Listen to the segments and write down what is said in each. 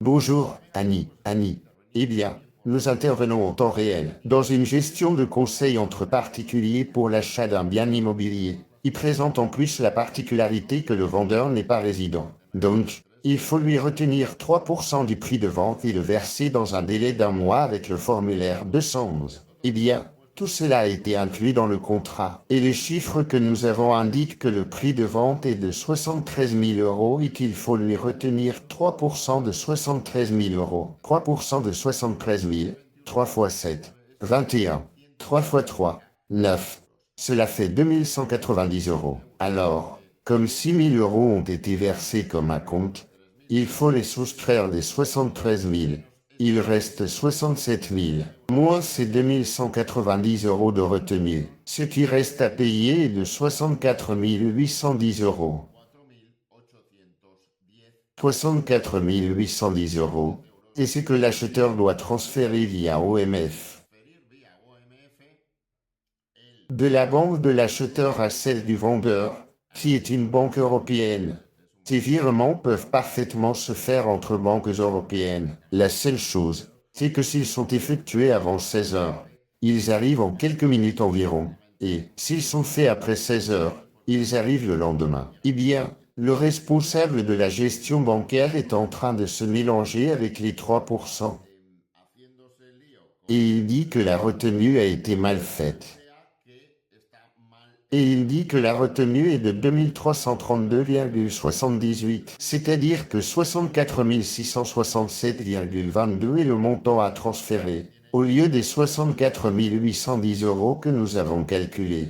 Bonjour, Annie. Eh bien, nous intervenons en temps réel dans une gestion de conseil entre particuliers pour l'achat d'un bien immobilier. Il présente en plus la particularité que le vendeur n'est pas résident. Donc, il faut lui retenir 3% du prix de vente et le verser dans un délai d'un mois avec le formulaire 211. Eh bien, tout cela a été inclus dans le contrat, et les chiffres que nous avons indiquent que le prix de vente est de 73 000 euros et qu'il faut lui retenir 3% de 73 000 euros. 3% de 73 000, 3 fois 7, 21, 3 fois 3, 9. Cela fait 2190 euros. Alors, comme 6 000 euros ont été versés comme acompte, il faut les soustraire des 73 000. Il reste 67 000, moins ces 2190 euros de retenue. Ce qui reste à payer est de 64 810 euros. 64 810 euros. Et c'est que l'acheteur doit transférer via OMF. De la banque de l'acheteur à celle du vendeur, qui est une banque européenne. Ces virements peuvent parfaitement se faire entre banques européennes. La seule chose, c'est que s'ils sont effectués avant 16 heures, ils arrivent en quelques minutes environ. Et, s'ils sont faits après 16 heures, ils arrivent le lendemain. Eh bien, le responsable de la gestion bancaire est en train de se mélanger avec les 3%. Et il dit que la retenue a été mal faite. Et il dit que la retenue est de 2332,78, c'est-à-dire que 64 667,22 est le montant à transférer, au lieu des 64 810 euros que nous avons calculés.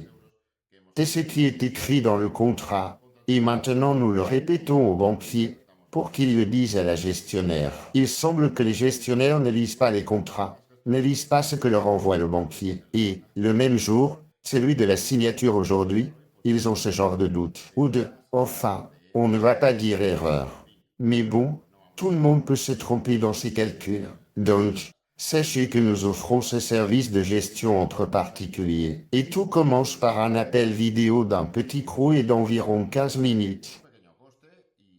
C'est ce qui est écrit dans le contrat, et maintenant nous le répétons aux banquiers, pour qu'ils le disent à la gestionnaire. Il semble que les gestionnaires ne lisent pas les contrats, ne lisent pas ce que leur envoie le banquier, et, le même jour, celui de la signature aujourd'hui, ils ont ce genre de doute. Ou de, enfin, on ne va pas dire erreur. Mais bon, tout le monde peut se tromper dans ses calculs. Donc, sachez que nous offrons ce service de gestion entre particuliers. Et tout commence par un appel vidéo d'un petit crew et d'environ 15 minutes.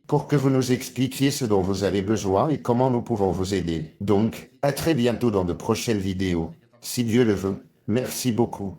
Pour que vous nous expliquiez ce dont vous avez besoin et comment nous pouvons vous aider. Donc, à très bientôt dans de prochaines vidéos. Si Dieu le veut. Merci beaucoup.